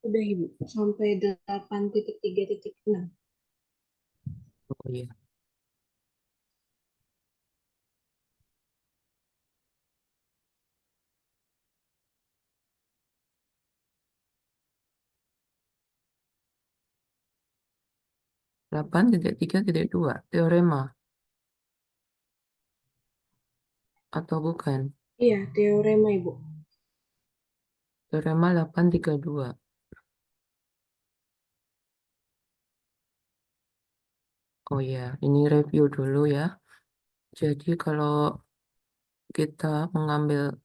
Udah Ibu, sampai 8.3.6. Oh iya, 8.3.2 teorema atau bukan? Iya, teorema Ibu. Teorema 832. Oh ya, ini review dulu ya. Jadi kalau kita mengambil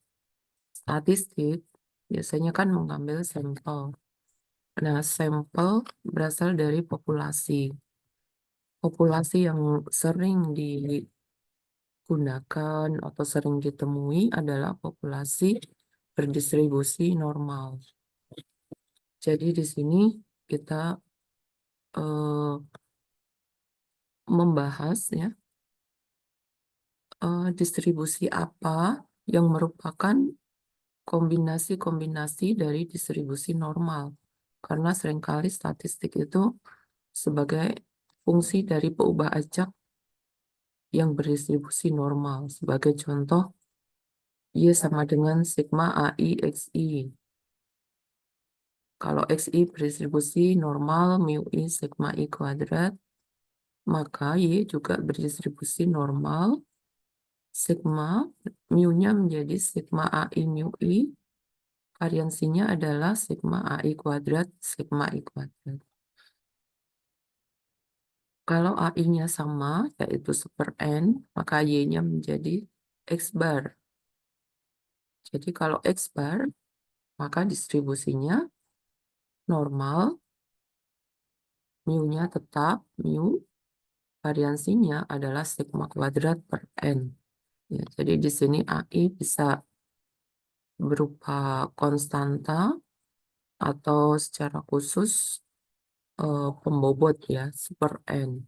statistik, biasanya kan mengambil sampel. Nah, sampel berasal dari populasi. Populasi yang sering digunakan atau sering ditemui adalah populasi berdistribusi normal. Jadi di sini kita eh, membahas ya distribusi apa yang merupakan kombinasi-kombinasi dari distribusi normal. Karena seringkali statistik itu sebagai fungsi dari peubah acak yang berdistribusi normal. Sebagai contoh, Y sama dengan sigma AI XI. Kalau XI berdistribusi normal mu I sigma I kuadrat, maka Y juga berdistribusi normal sigma mu-nya menjadi sigma AI mu I, variansinya adalah sigma AI kuadrat sigma I kuadrat. Kalau AI-nya sama, yaitu super N, maka Y-nya menjadi X bar. Jadi kalau X bar, maka distribusinya normal, mu-nya tetap, mu, variansinya adalah sigma kuadrat per N. Ya, jadi di sini AI bisa berupa konstanta atau secara khusus pembobot ya, super N.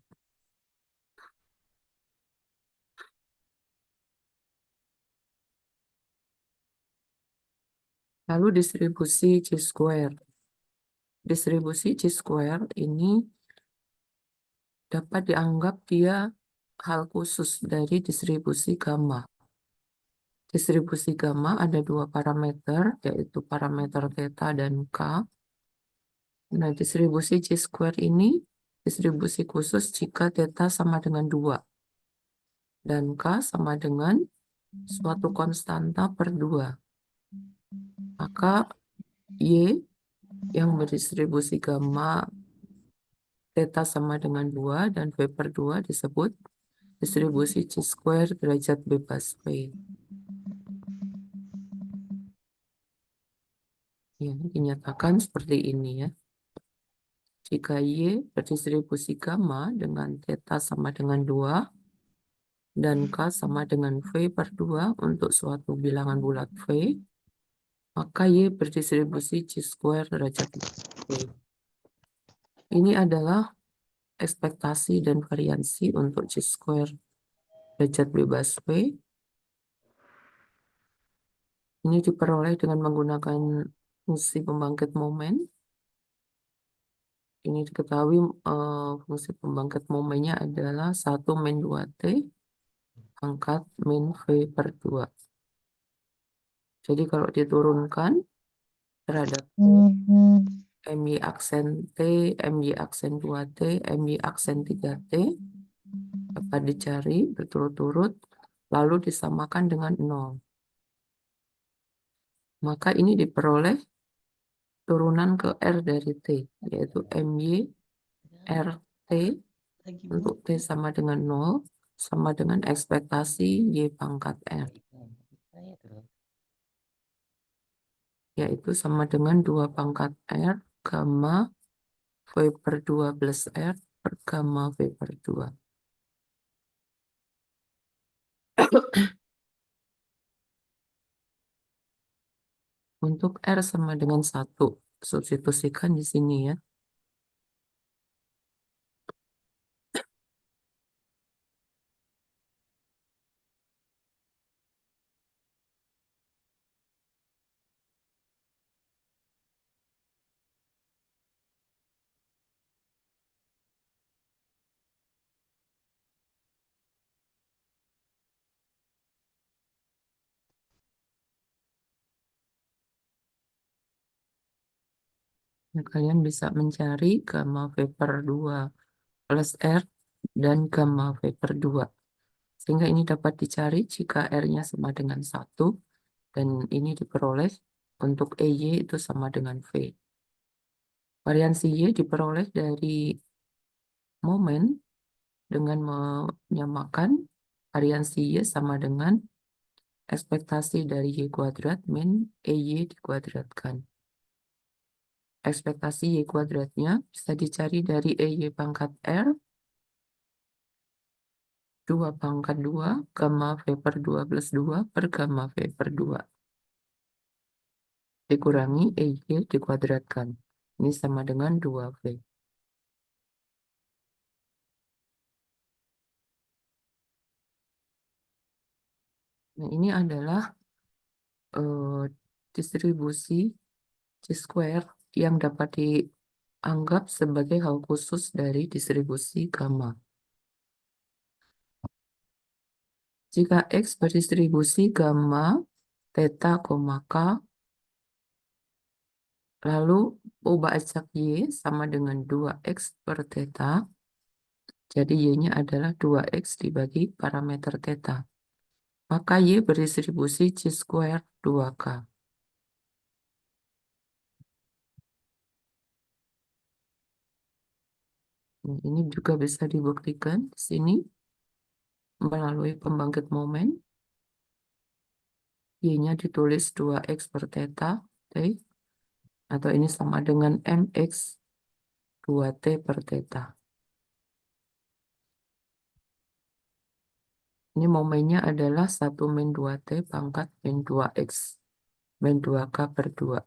Lalu distribusi chi-square. Distribusi chi-square ini dapat dianggap dia hal khusus dari distribusi gamma. Distribusi gamma ada dua parameter, yaitu parameter theta dan k. Nah, distribusi chi-square ini distribusi khusus jika theta sama dengan 2 dan k sama dengan suatu konstanta per 2. Maka Y yang berdistribusi gamma theta sama dengan 2 dan V per 2 disebut distribusi chi-square derajat bebas V. Ya, dinyatakan seperti ini ya. Jika Y berdistribusi gamma dengan theta sama dengan 2 dan K sama dengan V per 2 untuk suatu bilangan bulat V, maka Y berdistribusi chi-square derajat V. Ini adalah ekspektasi dan variansi untuk chi-square derajat bebas V. Ini diperoleh dengan menggunakan fungsi pembangkit momen. Ini diketahui fungsi pembangkit momennya adalah 1 min 2T pangkat min V per 2. Jadi kalau diturunkan terhadap MY aksen T, MY aksen 2T, MY aksen 3T dapat dicari berturut-turut lalu disamakan dengan 0. Maka ini diperoleh turunan ke R dari T, yaitu MY RT untuk T sama dengan 0 sama dengan ekspektasi Y pangkat R, yaitu sama dengan 2 pangkat R gamma V per 2 plus R per gamma V per 2. Untuk R sama dengan 1, substitusikan di sini ya. Nah, kalian bisa mencari gamma V per 2 plus R dan gamma V per 2. Sehingga ini dapat dicari jika R-nya sama dengan 1 dan ini diperoleh untuk EY itu sama dengan V. Variansi Y diperoleh dari momen dengan menyamakan variansi Y sama dengan ekspektasi dari Y kuadrat min EY dikuadratkan. Ekspektasi Y kuadratnya bisa dicari dari EY pangkat R 2 pangkat 2 gamma V per 2 plus 2 per gamma V per 2. Dikurangi EY dikuadratkan. Ini sama dengan 2V. Nah, ini adalah distribusi C-square yang dapat dianggap sebagai hal khusus dari distribusi gamma. Jika X berdistribusi gamma, theta, K, lalu ubah acak Y sama dengan 2X per theta, jadi Y-nya adalah 2X dibagi parameter theta. Maka Y berdistribusi C-square 2K. Nah, ini juga bisa dibuktikan di sini melalui pembangkit momen. Y-nya ditulis 2X per theta, T, atau ini sama dengan MX 2T per theta. Ini momennya adalah 1 min 2T pangkat min 2X min 2K per 2.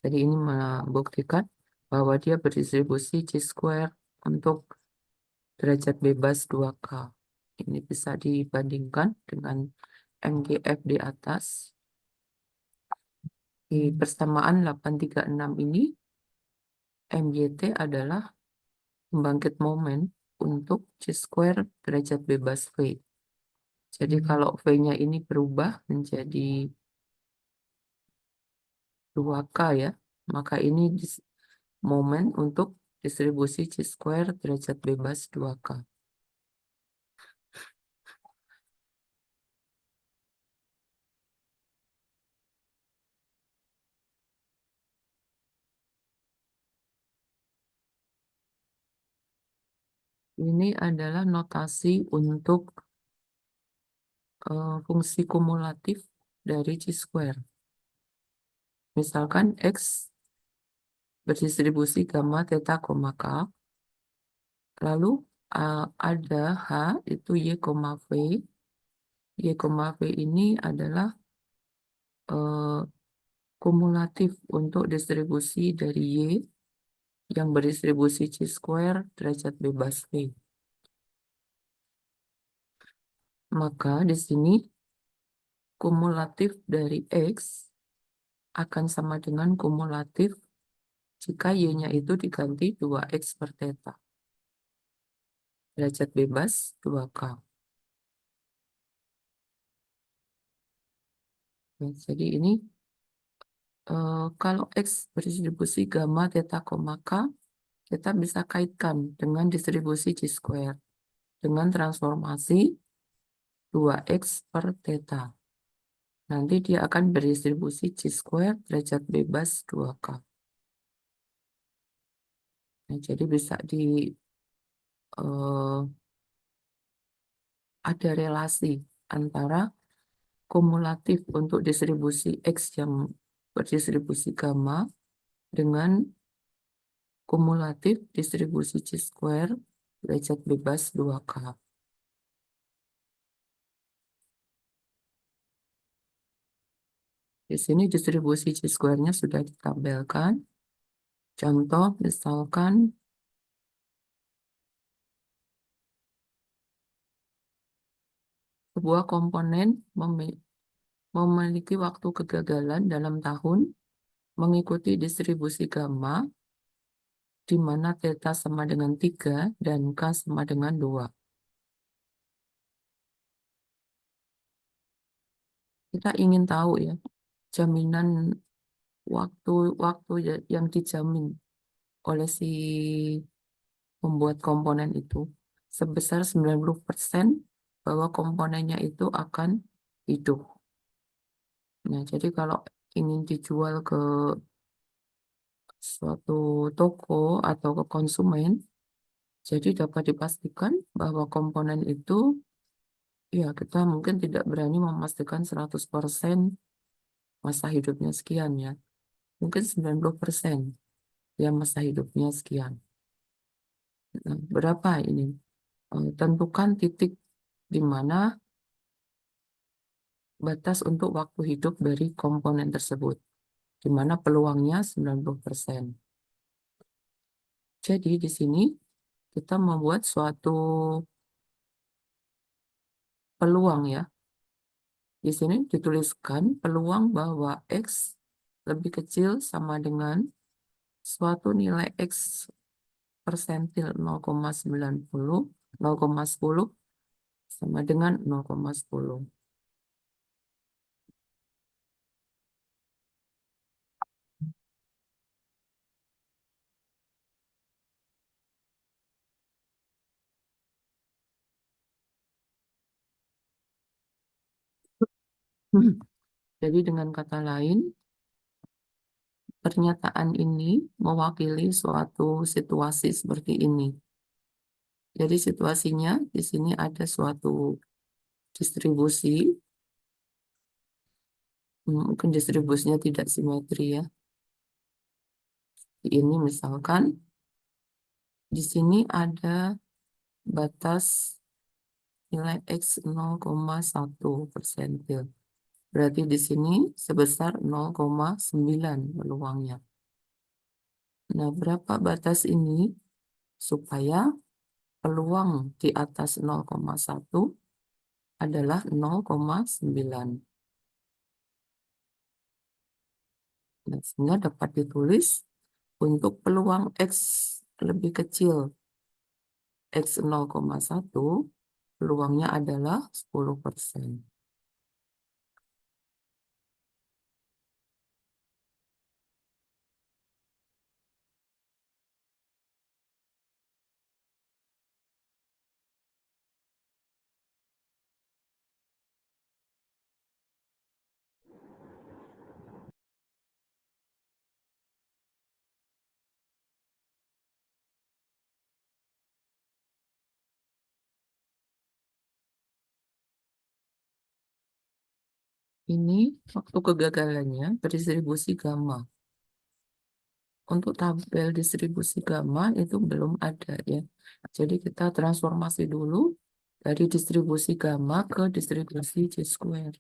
Jadi ini membuktikan bahwa dia berdistribusi C-square untuk derajat bebas 2K. Ini bisa dibandingkan dengan MGF di atas. Di persamaan 836 ini, MYT adalah pembangkit momen untuk C-square derajat bebas V. Jadi kalau V-nya ini berubah menjadi 2K ya, maka ini momen untuk distribusi C-square derajat bebas 2K. Ini adalah notasi untuk fungsi kumulatif dari C-square. Misalkan X berdistribusi gamma, theta, K, lalu ada H itu Y, V. Y, V ini adalah kumulatif untuk distribusi dari Y yang berdistribusi C-square derajat bebas V. Maka di sini kumulatif dari X akan sama dengan kumulatif jika Y-nya itu diganti 2X per theta. Derajat bebas 2K. Ya, jadi ini kalau X berdistribusi gamma, theta, K, kita bisa kaitkan dengan distribusi C-square dengan transformasi 2X per theta. Nanti dia akan berdistribusi C-square derajat bebas 2K. Nah, jadi bisa ada relasi antara kumulatif untuk distribusi X yang berdistribusi gamma dengan kumulatif distribusi C-square derajat bebas 2K. Di sini distribusi C-square-nya sudah ditampilkan. Contoh, misalkan sebuah komponen memiliki waktu kegagalan dalam tahun mengikuti distribusi gamma, di mana theta sama dengan 3 dan K sama dengan 2. Kita ingin tahu ya, jaminan waktu yang dijamin oleh si membuat komponen itu sebesar 90% bahwa komponennya itu akan hidup. Nah, jadi kalau ingin dijual ke suatu toko atau ke konsumen, jadi dapat dipastikan bahwa komponen itu, ya kita mungkin tidak berani memastikan 100% masa hidupnya sekian ya. Mungkin 90% ya masa hidupnya sekian. Nah, berapa ini? Tentukan titik di mana batas untuk waktu hidup dari komponen tersebut, di mana peluangnya 90%. Jadi di sini kita membuat suatu peluang ya. Di sini dituliskan peluang bahwa X lebih kecil sama dengan suatu nilai X persentil 0,90, 0,10 sama dengan 0,10. Jadi dengan kata lain, pernyataan ini mewakili suatu situasi seperti ini. Jadi situasinya di sini ada suatu distribusi, mungkin distribusinya tidak simetri ya. Ini misalkan di sini ada batas nilai X 0,1 persentil. Berarti di sini sebesar 0,9 peluangnya. Nah, berapa batas ini supaya peluang di atas 0,1 adalah 0,9. Nah, sehingga dapat ditulis untuk peluang X lebih kecil, X 0,1, peluangnya adalah 10%. Ini waktu kegagalannya berdistribusi gamma. Untuk tabel distribusi gamma itu belum ada ya. Jadi kita transformasi dulu dari distribusi gamma ke distribusi C-square.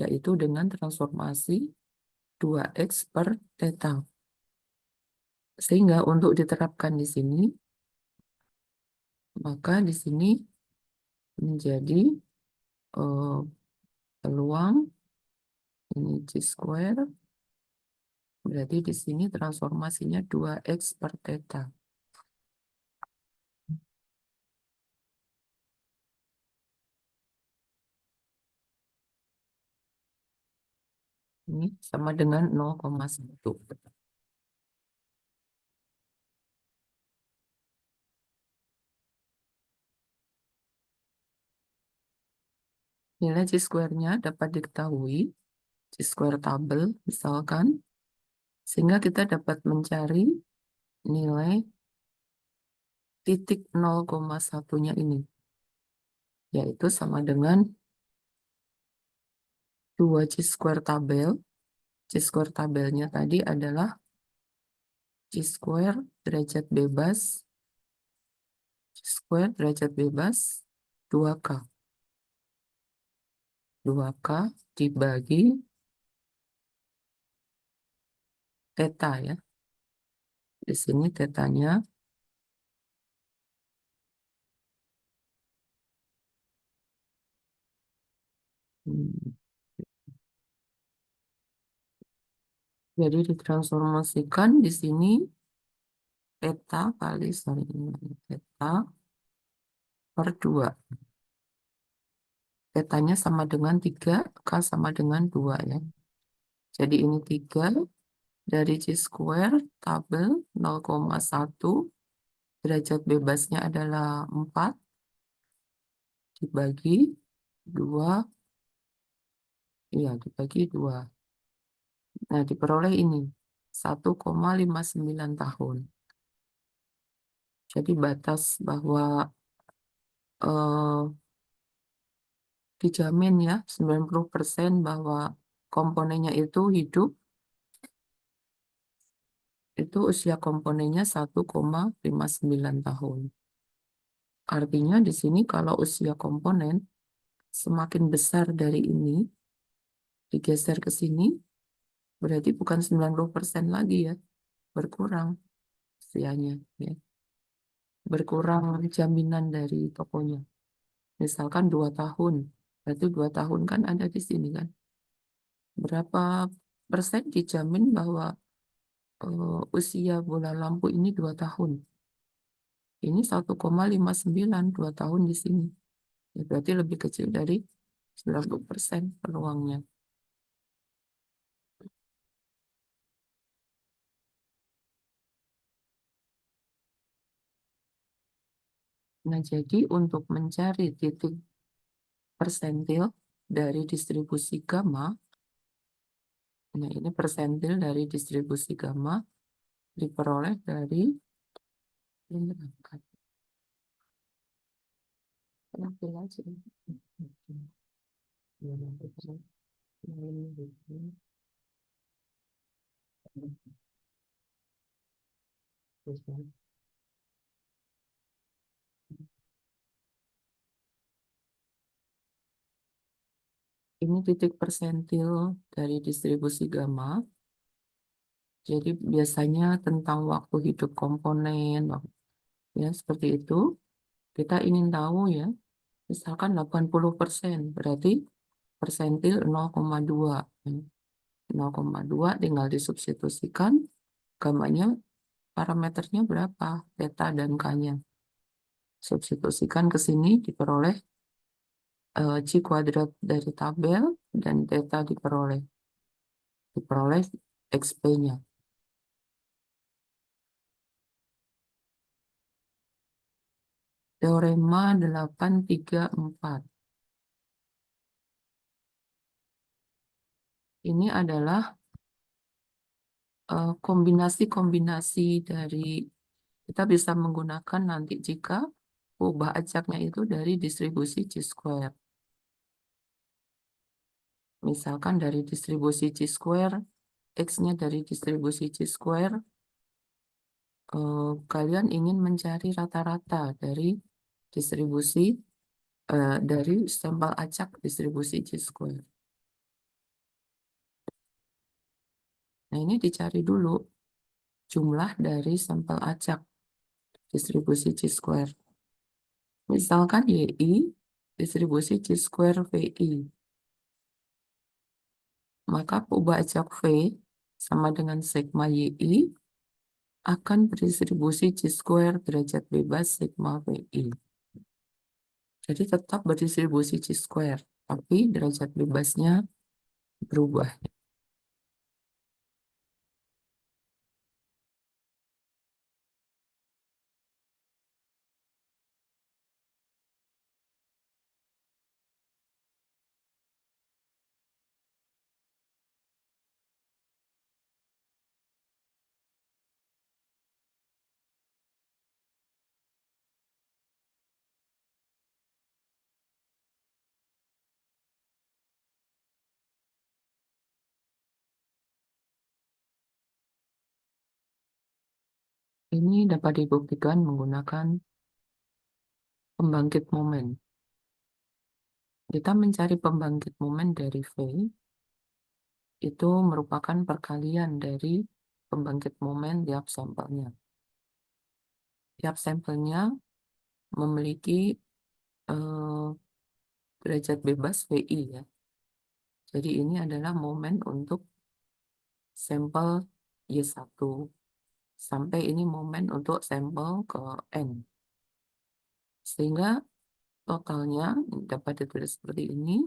Yaitu dengan transformasi 2X per theta. Sehingga untuk diterapkan di sini, maka di sini menjadi eh, peluang ini C-square. Berarti di sini transformasinya 2X per theta. Ini sama dengan 0,1. Nilai C-square-nya dapat diketahui, C-square tabel misalkan, sehingga kita dapat mencari nilai titik 0,1-nya ini, yaitu sama dengan 2 C-square tabel. C-square tabelnya tadi adalah C-square derajat bebas, C-square derajat bebas 2K. 2K dibagi theta ya. Di sini tetanya hmm, jadi ditransformasikan di sini theta kali sorry, theta per 2. Tetanya sama dengan 3, K sama dengan 2 ya. Jadi ini 3 dari C square tabel 0,1 derajat bebasnya adalah 4 dibagi 2, iya dibagi 2. Nah, diperoleh ini 1,59 tahun. Jadi batas bahwa eh, dijamin ya 90% bahwa komponennya itu hidup, itu usia komponennya 1,59 tahun. Artinya di sini kalau usia komponen semakin besar dari ini, digeser ke sini, berarti bukan 90% lagi ya, berkurang usianya. Ya. Berkurang jaminan dari tokonya. Misalkan 2 tahun, berarti 2 tahun kan ada di sini kan. Berapa persen dijamin bahwa usia bola lampu ini 2 tahun. Ini 1,59, 2 tahun di sini. Ya, berarti lebih kecil dari 90% peluangnya. Nah, jadi untuk mencari titik persentil dari distribusi gamma, nah ini persentil dari distribusi gamma diperoleh dari ini angkat. Ambil aja. Ini titik persentil dari distribusi gamma. Jadi biasanya tentang waktu hidup komponen, ya seperti itu. Kita ingin tahu ya, misalkan 80%, berarti persentil 0,2. 0,2 tinggal disubstitusikan, gammanya parameternya berapa, theta dan K-nya. Substitusikan ke sini diperoleh C kuadrat dari tabel dan theta diperoleh XP-nya. Teorema 834. Ini adalah kombinasi-kombinasi dari, kita bisa menggunakan nanti jika ubah acaknya itu dari distribusi C-square. Misalkan dari distribusi C-square, X-nya dari distribusi C-square, kalian ingin mencari rata-rata dari distribusi, dari sampel acak distribusi C-square. Nah, ini dicari dulu jumlah dari sampel acak distribusi C-square. Misalkan YI distribusi C-square VI. Maka ubah acak V sama dengan sigma YI akan berdistribusi C-square derajat bebas sigma VI. Jadi tetap berdistribusi C-square, tapi derajat bebasnya berubah. Ini dapat dibuktikan menggunakan pembangkit momen. Kita mencari pembangkit momen dari V, itu merupakan perkalian dari pembangkit momen tiap sampelnya. Tiap sampelnya memiliki derajat bebas VI ya. Jadi ini adalah momen untuk sampel Y1 sampai ini momen untuk sampel ke N. Sehingga totalnya dapat ditulis seperti ini,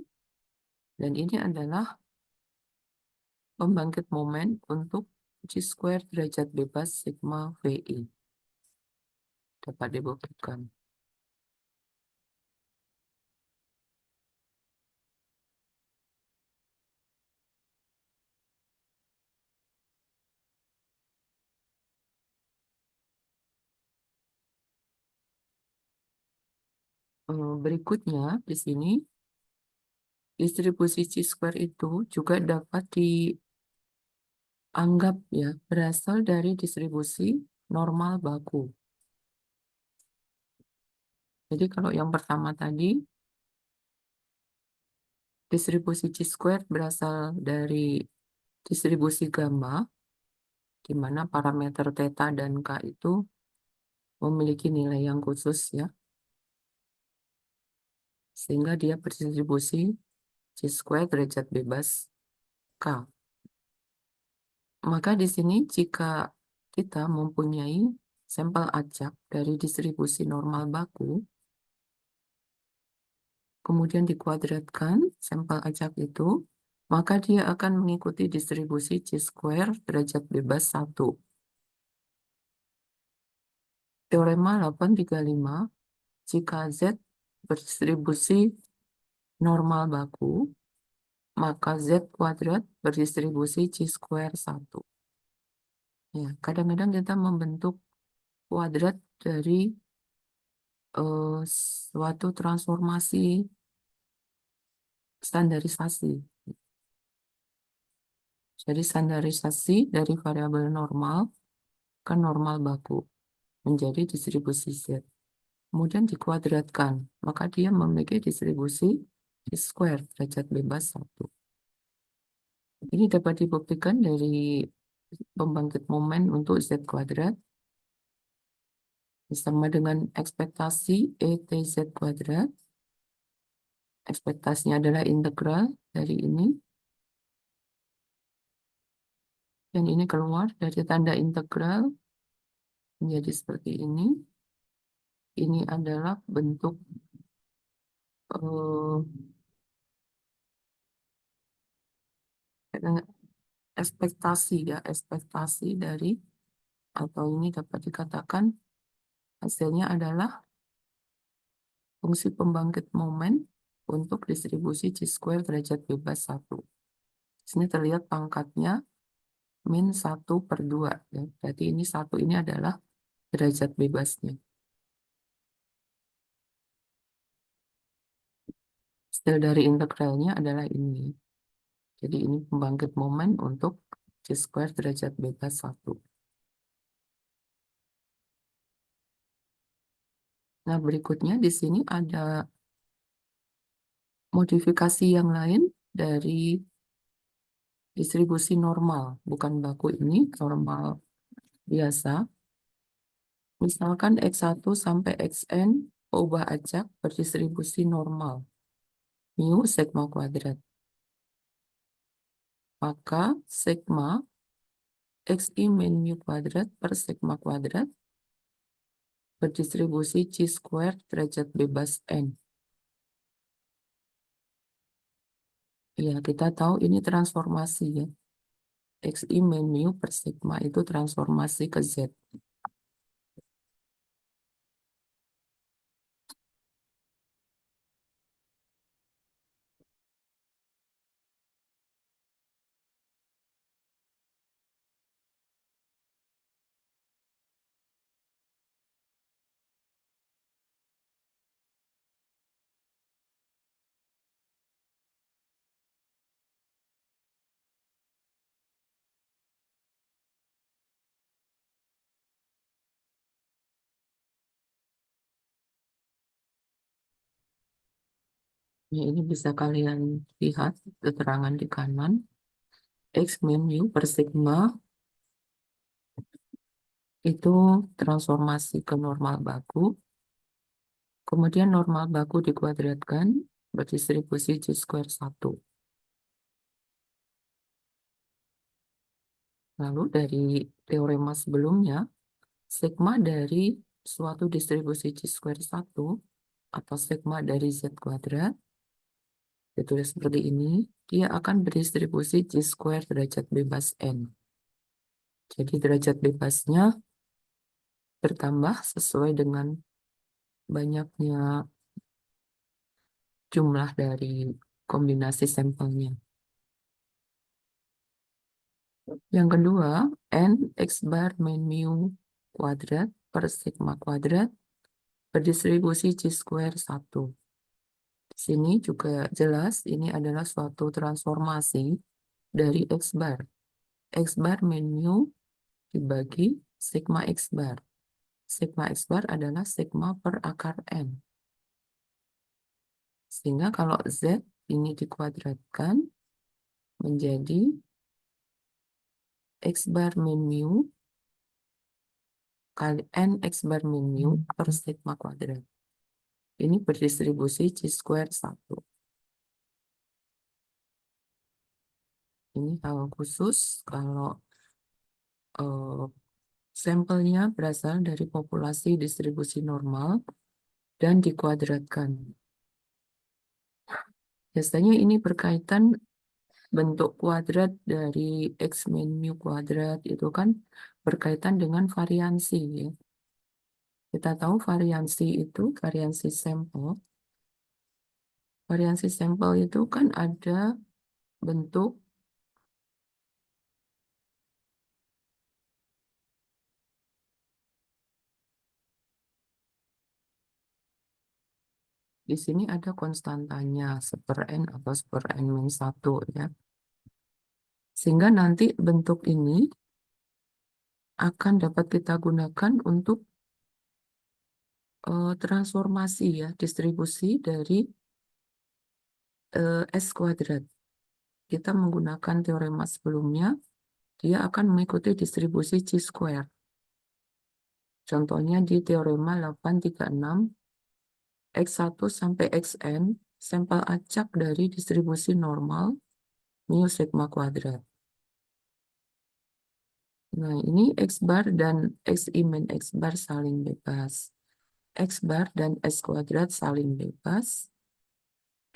dan ini adalah pembangkit momen untuk chi-square derajat bebas sigma VI. Dapat dibuktikan. Berikutnya di sini distribusi chi-square itu juga dapat dianggap ya berasal dari distribusi normal baku. Jadi kalau yang pertama tadi distribusi chi-square berasal dari distribusi gamma, di mana parameter theta dan k itu memiliki nilai yang khusus ya, sehingga dia berdistribusi chi-square derajat bebas k. Maka di sini jika kita mempunyai sampel acak dari distribusi normal baku, kemudian dikuadratkan sampel acak itu, maka dia akan mengikuti distribusi chi-square derajat bebas 1. Teorema 835, jika Z berdistribusi normal baku, maka Z kuadrat berdistribusi chi-square 1. Ya, kadang-kadang kita membentuk kuadrat dari suatu transformasi standarisasi. Jadi standarisasi dari variabel normal ke normal baku menjadi distribusi Z. Kemudian dikuadratkan, maka dia memiliki distribusi chi-square derajat bebas 1. Ini dapat dibuktikan dari pembangkit momen untuk Z kuadrat sama dengan ekspektasi ETZ kuadrat. Ekspektasinya adalah integral dari ini. Dan ini keluar dari tanda integral menjadi seperti ini. Ini adalah bentuk ekspektasi ya, ekspektasi dari, atau ini dapat dikatakan hasilnya adalah fungsi pembangkit momen untuk distribusi chi-square derajat bebas 1. Di sini terlihat pangkatnya min 1/2 ya. Berarti ini 1 ini adalah derajat bebasnya. Hasil dari integralnya adalah ini. Jadi ini pembangkit momen untuk chi-square derajat bebas 1. Nah, berikutnya di sini ada modifikasi yang lain dari distribusi normal, bukan baku ini, normal biasa. Misalkan X1 sampai Xn ubah acak berdistribusi normal, mu sigma kuadrat. Maka sigma Xi min mu kuadrat per sigma kuadrat berdistribusi chi-square derajat bebas N. Ya, kita tahu ini transformasi ya. Xi min mu per sigma itu transformasi ke Z. Ya, ini bisa kalian lihat keterangan di kanan. X min mu per sigma itu transformasi ke normal baku. Kemudian normal baku dikuadratkan berdistribusi chi-square 1. Lalu dari teorema sebelumnya, sigma dari suatu distribusi chi-square 1 atau sigma dari Z kuadrat Ditulis seperti ini, dia akan berdistribusi Chi-square derajat bebas N. Jadi derajat bebasnya bertambah sesuai dengan banyaknya jumlah dari kombinasi sampelnya. Yang kedua, N X bar min mu kuadrat per sigma kuadrat berdistribusi Chi-square 1. Di sini juga jelas ini adalah suatu transformasi dari X bar. X bar min mu dibagi sigma X bar. Sigma X bar adalah sigma per akar N. Sehingga kalau Z ini dikuadratkan menjadi X bar min mu kali N X bar min mu per sigma kuadrat. Ini berdistribusi Chi-square 1. Ini hal khusus kalau sampelnya berasal dari populasi distribusi normal dan dikuadratkan. Biasanya ini berkaitan bentuk kuadrat dari X min mu kuadrat itu kan berkaitan dengan variansi ya. Kita tahu variansi itu, variansi sampel. Variansi sampel itu kan ada bentuk di sini ada konstantanya seper N atau seper N min 1 ya. Sehingga nanti bentuk ini akan dapat kita gunakan untuk transformasi ya, distribusi dari S kuadrat. Kita menggunakan teorema sebelumnya, dia akan mengikuti distribusi Chi-square. Contohnya di teorema 836, X1 sampai Xn, sampel acak dari distribusi normal, mu sigma kuadrat. Nah, ini X bar dan Xi min X bar saling bebas. X bar dan S kuadrat saling bebas.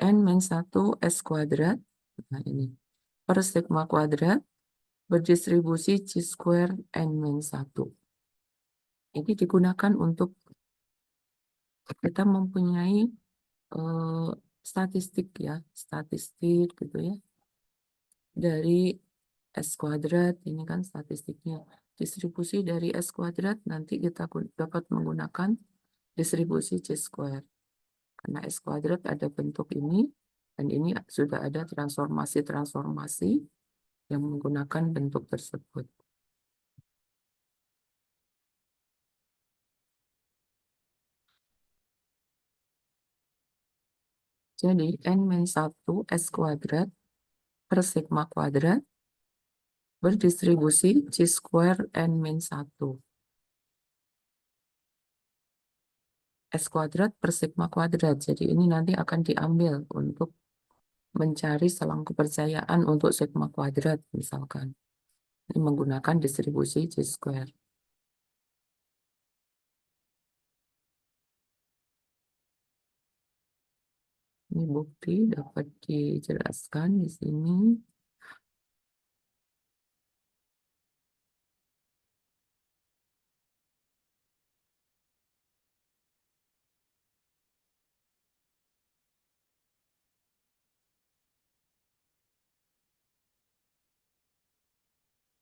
N min 1 S kuadrat. Nah, ini. Per sigma kuadrat berdistribusi Chi-square N min 1. Ini digunakan untuk kita mempunyai statistik ya, statistik gitu ya. Dari S kuadrat, ini kan statistiknya. Distribusi dari S kuadrat nanti kita dapat menggunakan distribusi Chi-square. Karena S kuadrat ada bentuk ini, dan ini sudah ada transformasi-transformasi yang menggunakan bentuk tersebut. Jadi N-1 S kuadrat per sigma kuadrat berdistribusi Chi-square N-1. S kuadrat per sigma kuadrat. Jadi ini nanti akan diambil untuk mencari selang kepercayaan untuk sigma kuadrat misalkan. Ini menggunakan distribusi Chi-square. Ini bukti dapat dijelaskan di sini.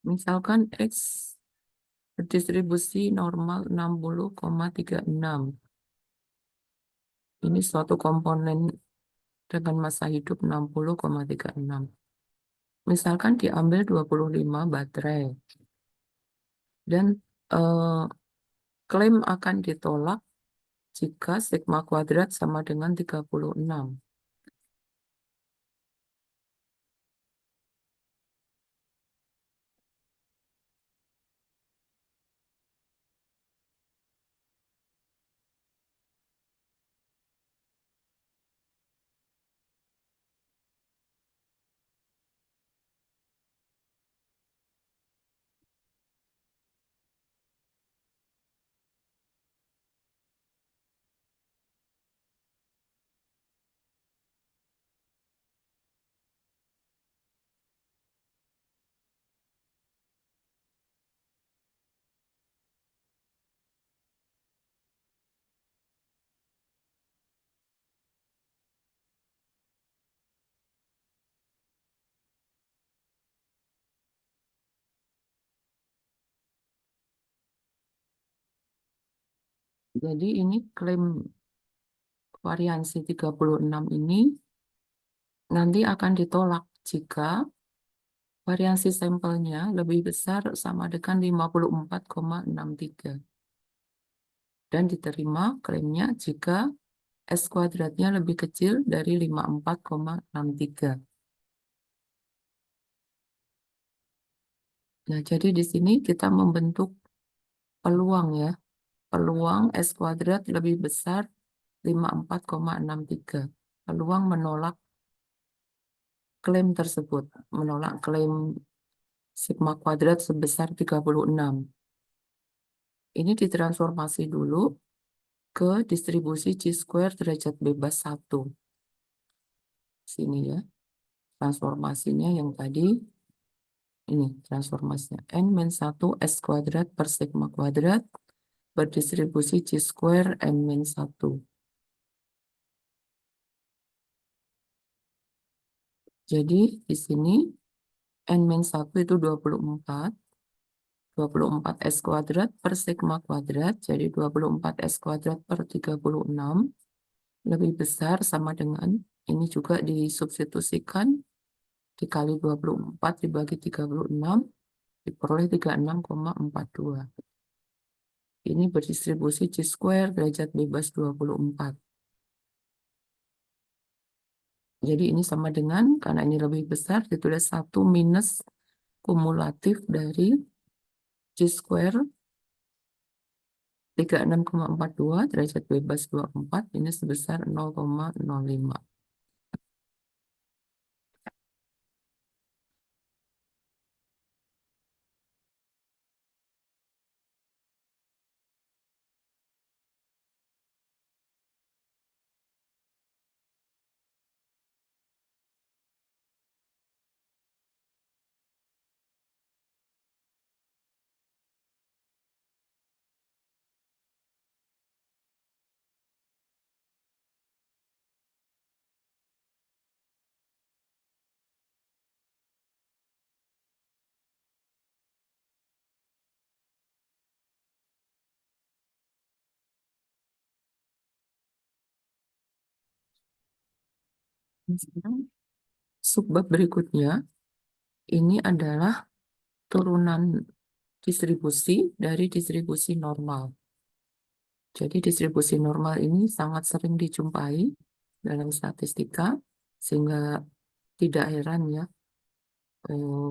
Misalkan X berdistribusi normal 60,36. Ini suatu komponen dengan masa hidup 60,36. Misalkan diambil 25 baterai. Dan klaim akan ditolak jika sigma kuadrat sama dengan 36. Jadi ini klaim variansi 36 ini nanti akan ditolak jika variansi sampelnya lebih besar sama dengan 54,63 dan diterima klaimnya jika S kuadratnya lebih kecil dari 54,63. Nah, jadi di sini kita membentuk peluang ya. Peluang S kuadrat lebih besar 54,63. Peluang menolak klaim tersebut, menolak klaim sigma kuadrat sebesar 36. Ini ditransformasi dulu ke distribusi chi-square derajat bebas 1. Sini ya, transformasinya yang tadi, ini transformasinya. N-1 S kuadrat per sigma kuadrat berdistribusi chi-square N-1. Jadi di sini N-1 itu 24 S kuadrat per sigma kuadrat, jadi 24 S kuadrat per 36 lebih besar sama dengan, ini juga disubstitusikan, dikali 24 dibagi 36, diperoleh 36,42. Ini berdistribusi chi-square derajat bebas 24. Jadi ini sama dengan, karena ini lebih besar, ditulis 1 minus kumulatif dari chi-square 36,42 derajat bebas 24 ini sebesar 0,05. Sekarang subbab berikutnya ini adalah turunan distribusi dari distribusi normal. Jadi distribusi normal ini sangat sering dijumpai dalam statistika, sehingga tidak heran ya,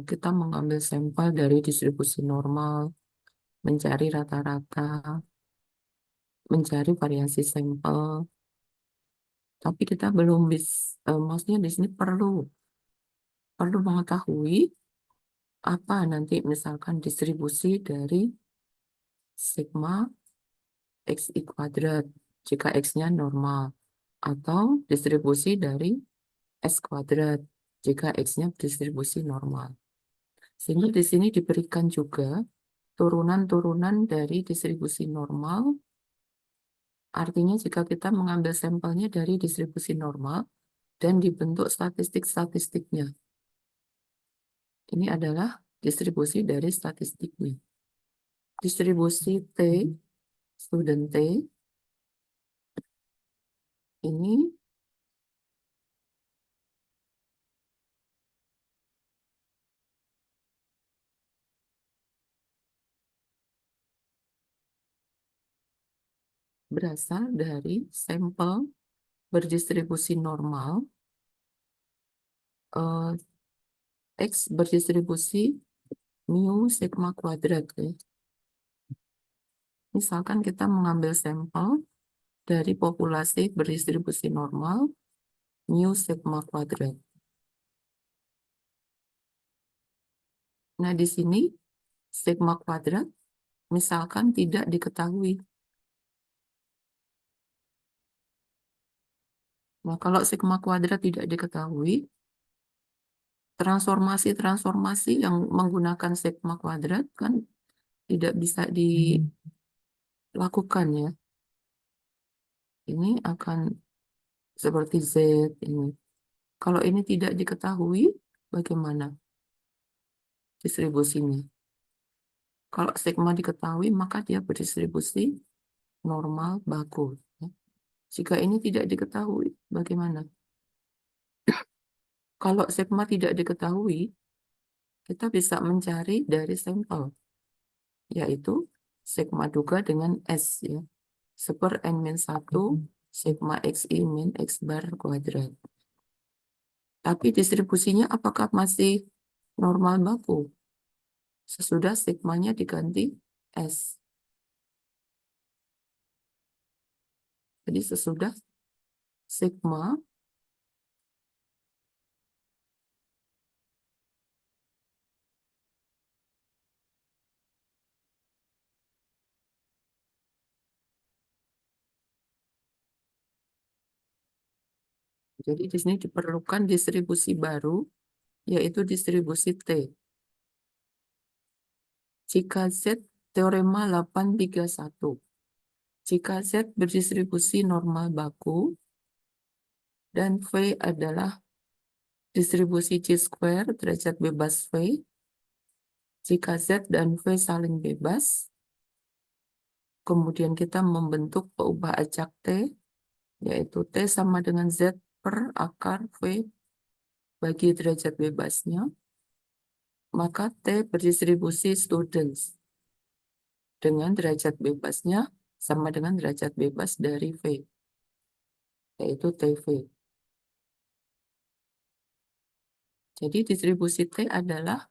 kita mengambil sampel dari distribusi normal, mencari rata-rata, mencari variasi sampel, tapi kita belum bisa, maksudnya di sini perlu mengetahui apa nanti misalkan distribusi dari sigma xi kuadrat jika x-nya normal, atau distribusi dari S kuadrat jika X-nya distribusi normal. Sehingga di sini diberikan juga turunan-turunan dari distribusi normal. Artinya jika kita mengambil sampelnya dari distribusi normal dan dibentuk statistik-statistiknya. Ini adalah distribusi dari statistiknya. Distribusi T, student T, ini berasal dari sampel berdistribusi normal, X berdistribusi mu sigma kuadrat. Ya. Misalkan kita mengambil sampel dari populasi berdistribusi normal, mu sigma kuadrat. Nah, di sini sigma kuadrat misalkan tidak diketahui. Nah, kalau sigma kuadrat tidak diketahui, transformasi-transformasi yang menggunakan sigma kuadrat kan tidak bisa dilakukan ya. Ini akan seperti Z ini. Kalau ini tidak diketahui, bagaimana distribusinya? Kalau sigma diketahui, maka dia berdistribusi normal baku. Ya. Jika ini tidak diketahui, bagaimana? Kalau sigma tidak diketahui, kita bisa mencari dari sampel, yaitu sigma duga dengan S, ya. Seper N-1 sigma XI min X bar kuadrat. Tapi distribusinya apakah masih normal baku? Sesudah sigmanya diganti S. Jadi sesudah sigma, jadi di sini diperlukan distribusi baru, yaitu distribusi T. Jika Z teorema 831, jika Z berdistribusi normal baku, dan V adalah distribusi chi-square derajat bebas V, jika Z dan V saling bebas, kemudian kita membentuk peubah acak T, yaitu T sama dengan Z per akar V bagi derajat bebasnya, maka T berdistribusi students dengan derajat bebasnya sama dengan derajat bebas dari V, yaitu TV. Jadi distribusi T adalah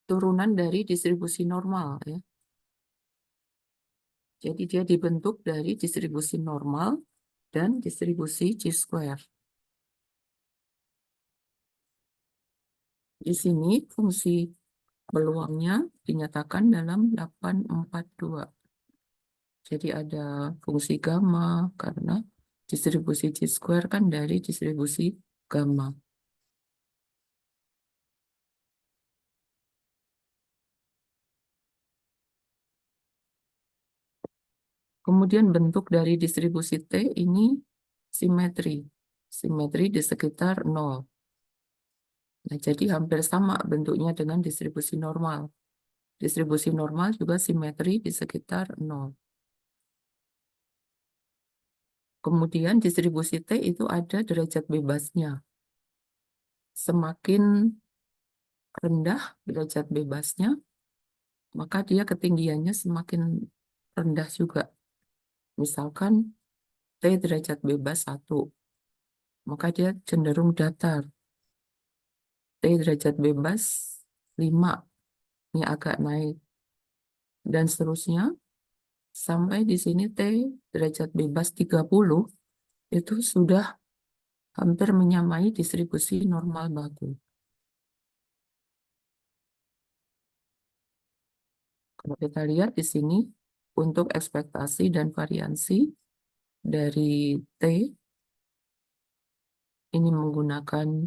turunan dari distribusi normal, ya. Jadi dia dibentuk dari distribusi normal dan distribusi chi-square. Di sini fungsi peluangnya dinyatakan dalam 842. Jadi ada fungsi gamma karena distribusi chi-square kan dari distribusi gamma. Kemudian bentuk dari distribusi T ini simetri. Simetri di sekitar 0. Nah, jadi hampir sama bentuknya dengan distribusi normal. Distribusi normal juga simetri di sekitar 0. Kemudian distribusi T itu ada derajat bebasnya. Semakin rendah derajat bebasnya, maka dia ketinggiannya semakin rendah juga. Misalkan T derajat bebas 1, maka dia cenderung datar. T derajat bebas 5, ini agak naik. Dan seterusnya, sampai di sini T derajat bebas 30, itu sudah hampir menyamai distribusi normal baku. Kalau kita lihat di sini, untuk ekspektasi dan variansi dari T, ini menggunakan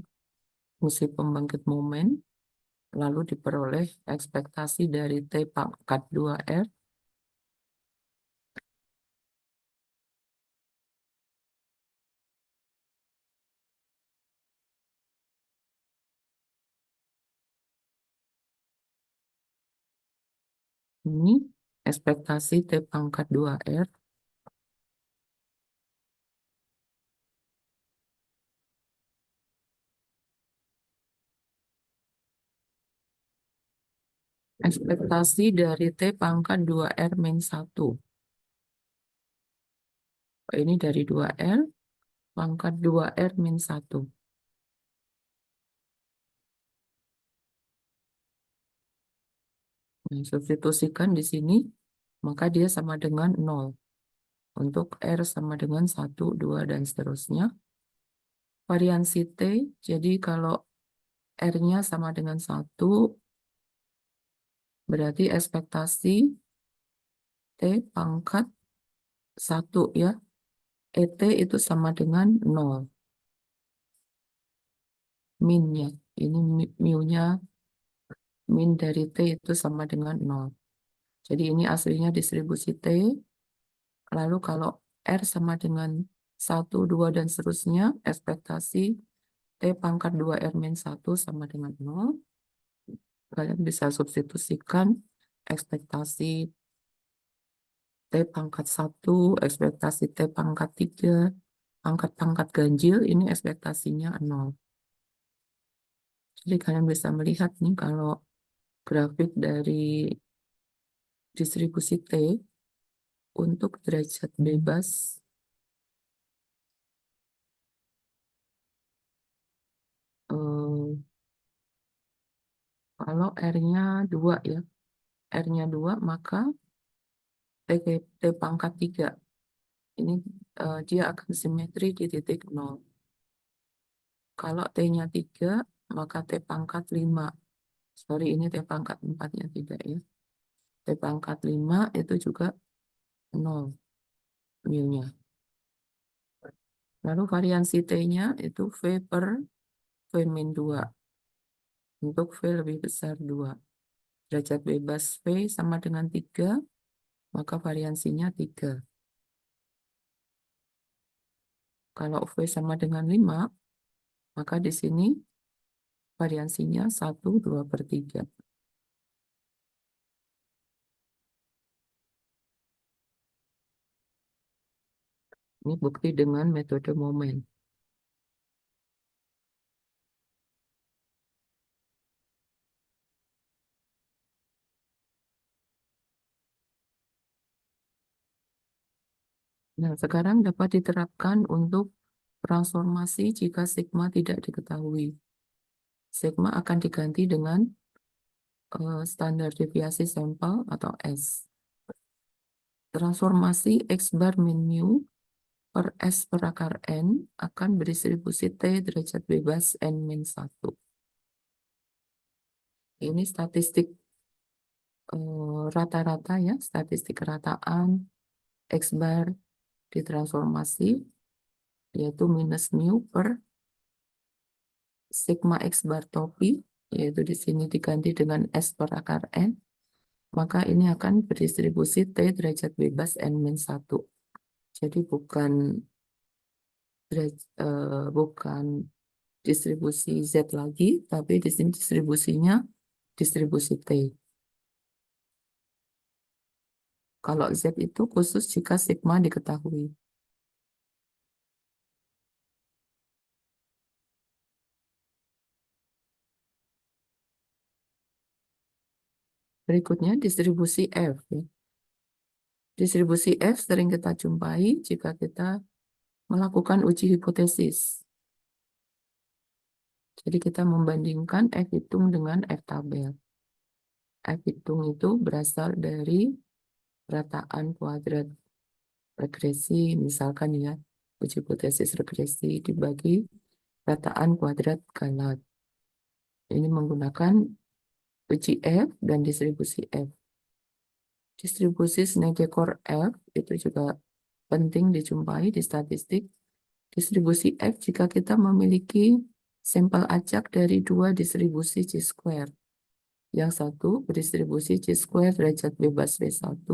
fungsi pembangkit momen, lalu diperoleh ekspektasi dari T pangkat 2R, ini ekspektasi T pangkat 2R, ekspektasi dari T pangkat 2R min 1. Ini dari 2R, pangkat 2R min 1. Nah, substitusikan di sini, maka dia sama dengan 0. Untuk R sama dengan 1, 2, dan seterusnya. Variansi T, jadi kalau R-nya sama dengan 1, berarti ekspektasi T pangkat 1, ya. ET itu sama dengan 0. Min-nya, ini mu-nya, min dari T itu sama dengan 0. Jadi ini aslinya distribusi T. Lalu kalau R sama dengan 1, 2, dan seterusnya, ekspektasi T pangkat 2R min 1 sama dengan 0. Kalian bisa substitusikan ekspektasi T pangkat 1, ekspektasi T pangkat 3, pangkat-pangkat ganjil, ini ekspektasinya 0. Jadi kalian bisa melihat nih kalau grafik dari distribusi T untuk derajat bebas kalau R-nya 2 ya. R-nya 2 maka T pangkat 3 ini dia akan simetri di titik 0. Kalau T-nya 3 maka T pangkat 5. Sorry, ini T pangkat 4-nya tidak ya. T pangkat 5 itu juga 0 mu-nya. Lalu variansi T-nya itu V per V min 2. Untuk V lebih besar 2. Derajat bebas V sama dengan 3, maka variansinya 3. Kalau V sama dengan 5, maka di sini variansinya 1, 2 per 3. Ini bukti dengan metode momen. Nah, sekarang dapat diterapkan untuk transformasi jika sigma tidak diketahui. Sigma akan diganti dengan standar deviasi sampel atau S. Transformasi X bar min mu per S per akar N akan berdistribusi T derajat bebas N min 1. Ini statistik rata-rata ya, statistik rataan X bar ditransformasi, yaitu minus mu per sigma X bar topi, yaitu di sini diganti dengan S per akar N, maka ini akan berdistribusi T derajat bebas N min 1. Jadi bukan distribusi Z lagi, tapi di sini distribusinya distribusi T. Kalau Z itu khusus jika sigma diketahui. Berikutnya distribusi F. Distribusi F sering kita jumpai jika kita melakukan uji hipotesis. Jadi kita membandingkan F hitung dengan F tabel. F hitung itu berasal dari rataan kuadrat regresi, misalkan ya, uji hipotesis regresi dibagi rataan kuadrat Galat. Ini menggunakan uji F dan distribusi F. Distribusi Snedecor F itu juga penting dijumpai di statistik. Distribusi F jika kita memiliki sampel acak dari 2 distribusi C-square. Yang satu berdistribusi C-square derajat bebas V1,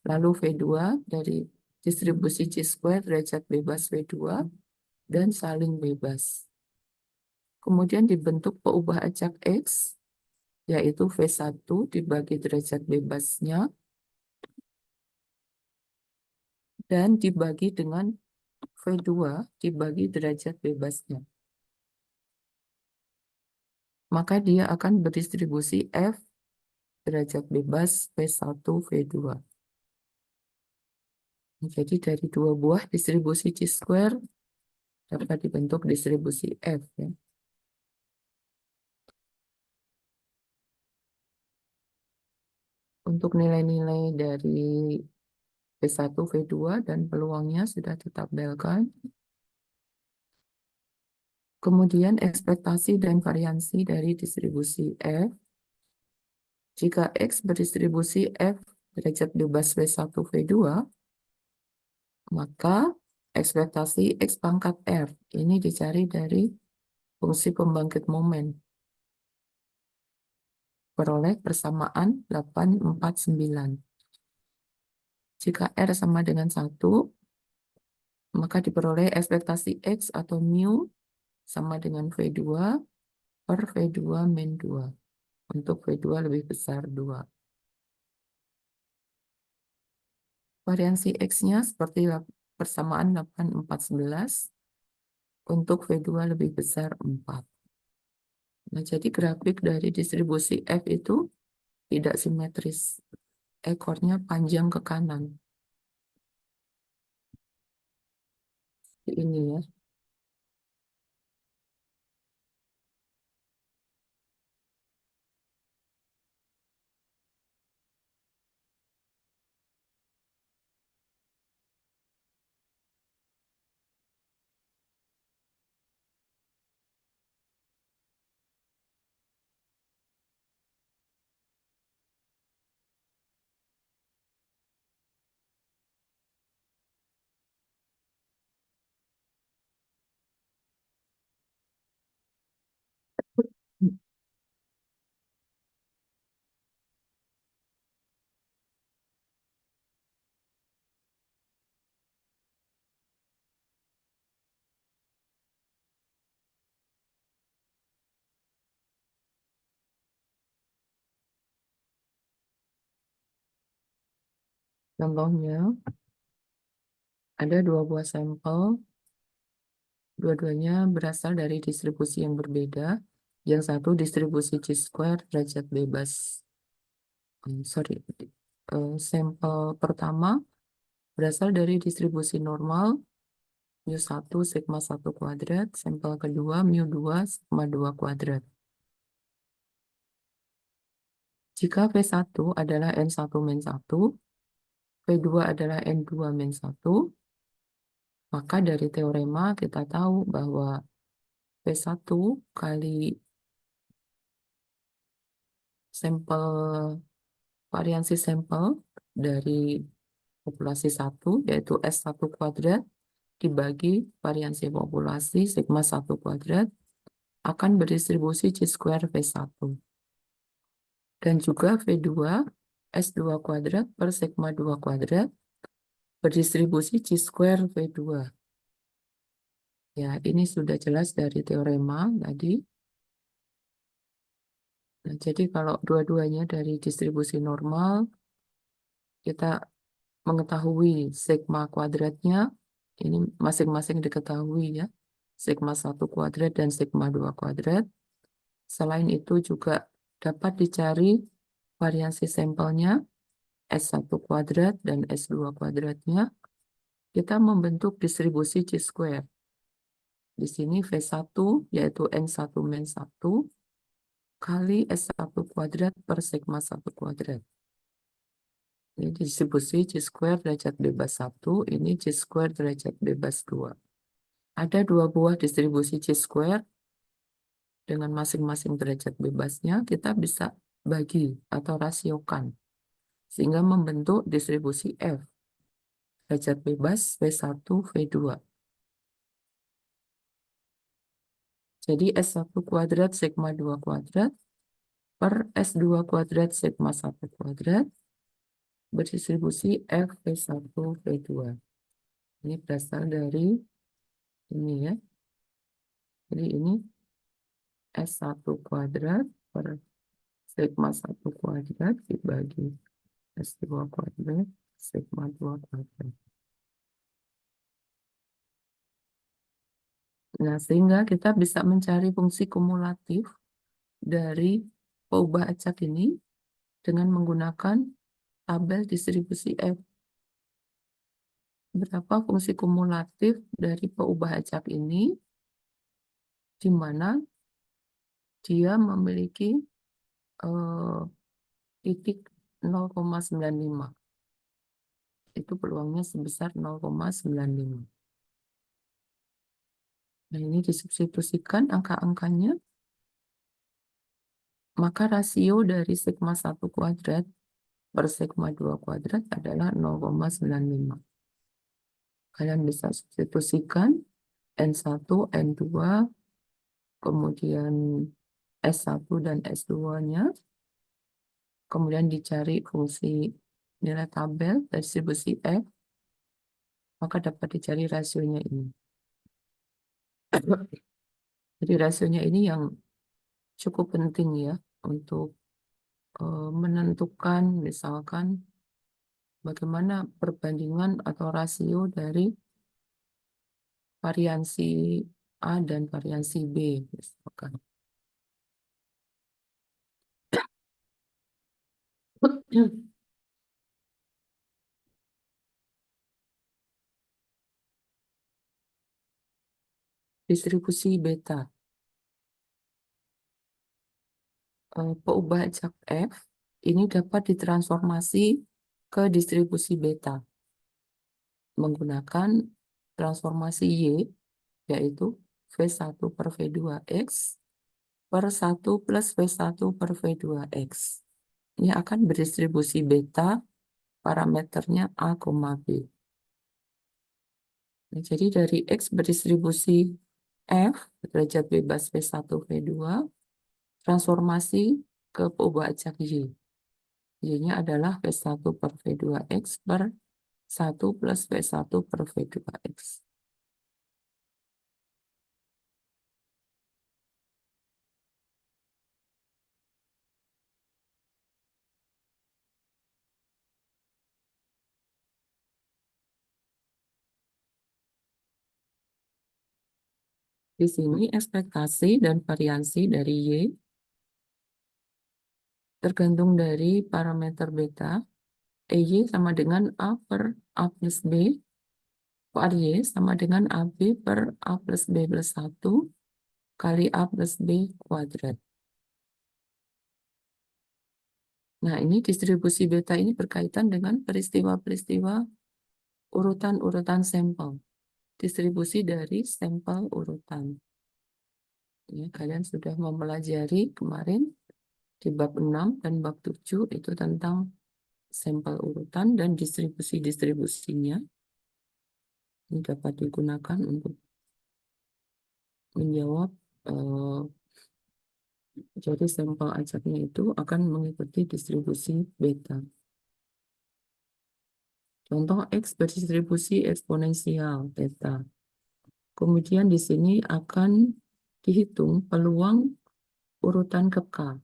lalu V2 dari distribusi C-square derajat bebas V2, dan saling bebas. Kemudian dibentuk peubah acak X, yaitu V1 dibagi derajat bebasnya, dan dibagi dengan V2 dibagi derajat bebasnya. Maka dia akan berdistribusi F derajat bebas V1, V2. Jadi dari 2 buah distribusi C-square dapat dibentuk distribusi F. Ya. Untuk nilai-nilai dari V1, V2 dan peluangnya sudah ditabelkan. Kemudian ekspektasi dan variansi dari distribusi F. Jika X berdistribusi F derajat bebas V1, V2, maka ekspektasi X pangkat R ini dicari dari fungsi pembangkit momen. Peroleh persamaan 849. Jika R sama dengan 1, maka diperoleh ekspektasi X atau mu sama dengan V2 per V2 min 2. Untuk V2 lebih besar 2. Variansi X-nya seperti persamaan 8, 4, 11. Untuk V2 lebih besar 4. Nah, jadi grafik dari distribusi F itu tidak simetris. Ekornya panjang ke kanan. Ini ya. Contohnya, ada dua buah sampel, dua-duanya berasal dari distribusi yang berbeda. Yang satu distribusi chi-square derajat bebas. Sorry, sampel pertama berasal dari distribusi normal mu1 sigma 1 kuadrat, sampel kedua mu2 sigma 2 kuadrat. Jika V1 adalah N1 min 1, V2 adalah N2 min 1, maka dari teorema kita tahu bahwa V1 kali sampel variansi sampel dari populasi 1, yaitu S1 kuadrat, dibagi variansi populasi sigma 1 kuadrat, akan berdistribusi chi-square V1. Dan juga V2 S2 kuadrat per sigma 2 kuadrat berdistribusi chi-square V2. Ya, ini sudah jelas dari teorema tadi. Nah, jadi kalau dua-duanya dari distribusi normal, kita mengetahui sigma kuadratnya, ini masing-masing diketahui ya, sigma 1 kuadrat dan sigma 2 kuadrat. Selain itu juga dapat dicari variansi sampelnya, S1 kuadrat dan S2 kuadratnya. Kita membentuk distribusi chi-square. Di sini V1 yaitu N1 min 1 kali S1 kuadrat per sigma 1 kuadrat. Ini distribusi chi-square derajat bebas 1, ini chi-square derajat bebas 2. Ada dua buah distribusi chi-square dengan masing-masing derajat bebasnya, kita bisa bagi atau rasiokan, sehingga membentuk distribusi F, derajat bebas V1, V2. Jadi S1 kuadrat sigma 2 kuadrat per S2 kuadrat sigma 1 kuadrat berdistribusi F V1 V2. Ini berasal dari ini ya. Jadi ini S1 kuadrat per sigma 1 kuadrat dibagi S2 kuadrat sigma 2 kuadrat. Nah, sehingga kita bisa mencari fungsi kumulatif dari peubah acak ini dengan menggunakan tabel distribusi F. Berapa fungsi kumulatif dari peubah acak ini, di mana dia memiliki titik 0,95. Itu peluangnya sebesar 0,95. Nah, ini disubstitusikan angka-angkanya, maka rasio dari sigma 1 kuadrat per sigma 2 kuadrat adalah 0,95. Kalian bisa substitusikan N1, N2, kemudian S1 dan S2-nya, kemudian dicari fungsi nilai tabel distribusi F, maka dapat dicari rasionya ini. Jadi rasionya ini yang cukup penting ya untuk menentukan misalkan bagaimana perbandingan atau rasio dari variansi A dan variansi B, misalkan. Distribusi beta. Peubah ajak F ini dapat ditransformasi ke distribusi beta menggunakan transformasi Y, yaitu V1 per V2X per 1 plus V1 per V2X. Ini akan berdistribusi beta, parameternya A, B. Nah, jadi dari X berdistribusi F, derajat bebas V1, V2, transformasi ke peubah ajak Y. Y-nya adalah V1 per V2X per 1 plus V1 per V2X. Di sini ekspektasi dan variansi dari Y tergantung dari parameter beta. EY sama dengan A per A plus B, var Y sama dengan AB per A plus B plus 1 kali A plus B kuadrat. Nah, ini distribusi beta ini berkaitan dengan peristiwa-peristiwa urutan-urutan sampel. Distribusi dari sampel urutan. Ya, kalian sudah mempelajari kemarin di bab 6 dan bab 7 itu tentang sampel urutan dan distribusi-distribusinya. Ini dapat digunakan untuk menjawab jadi sampel ajaknya itu akan mengikuti distribusi beta. Contoh X berdistribusi eksponensial beta. Kemudian di sini akan dihitung peluang urutan ke K,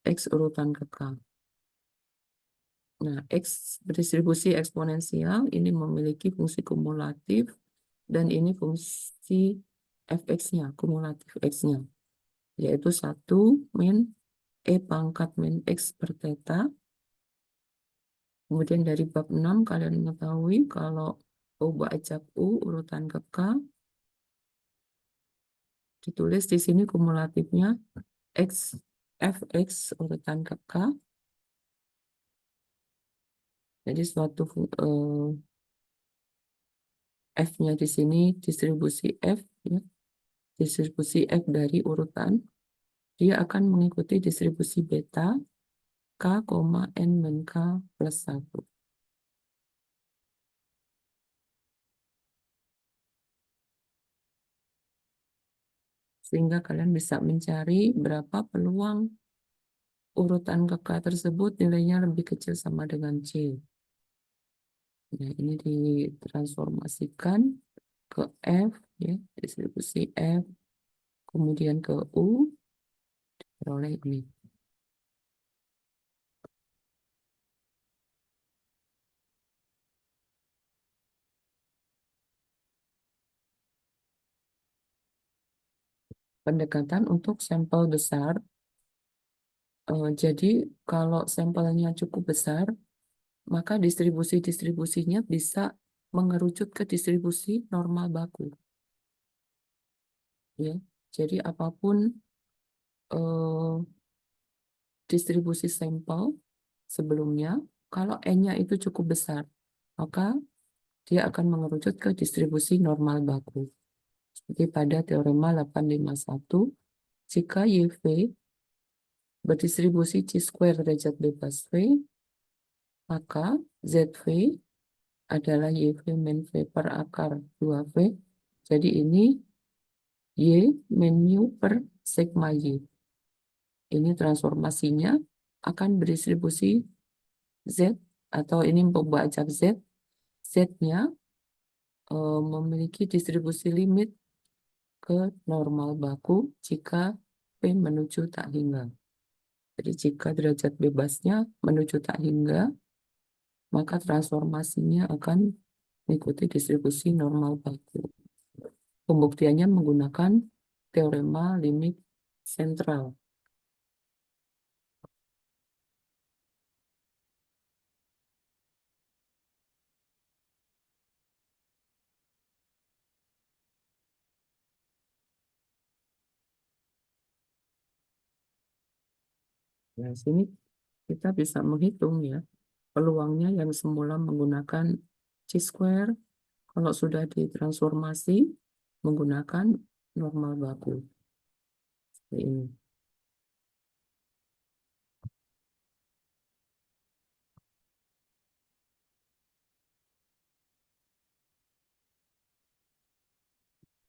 X urutan ke K. Nah, X berdistribusi eksponensial ini memiliki fungsi kumulatif dan ini fungsi fx-nya, kumulatif x-nya, yaitu 1 min E pangkat min X per theta. Kemudian dari bab 6 kalian mengetahui kalau ubah ajak U urutan ke K, ditulis di sini kumulatifnya X, fx urutan ke K. Jadi suatu F-nya di sini distribusi F, ya, distribusi F dari urutan, dia akan mengikuti distribusi beta K, N min K plus 1. Sehingga kalian bisa mencari berapa peluang urutan ke K tersebut nilainya lebih kecil sama dengan C. Nah, ini ditransformasikan ke F, ya, distribusi F, kemudian ke U, peroleh ini. Pendekatan untuk sampel besar, jadi kalau sampelnya cukup besar, maka distribusi-distribusinya bisa mengerucut ke distribusi normal baku. Ya, jadi apapun distribusi sampel sebelumnya, kalau N-nya itu cukup besar, maka dia akan mengerucut ke distribusi normal baku. Seperti pada teorema 851, jika YV berdistribusi C² derajat bebas V, maka ZV adalah YV min V per akar 2V. Jadi ini Y min mu per sigma Y. Ini transformasinya akan berdistribusi Z, atau ini pembajak Z. Z-nya memiliki distribusi limit ke normal baku jika P menuju tak hingga. Jadi jika derajat bebasnya menuju tak hingga, maka transformasinya akan mengikuti distribusi normal baku. Pembuktiannya menggunakan teorema limit sentral. Nah, sini kita bisa menghitung ya peluangnya yang semula menggunakan chi-square kalau sudah ditransformasi menggunakan normal baku. Seperti ini.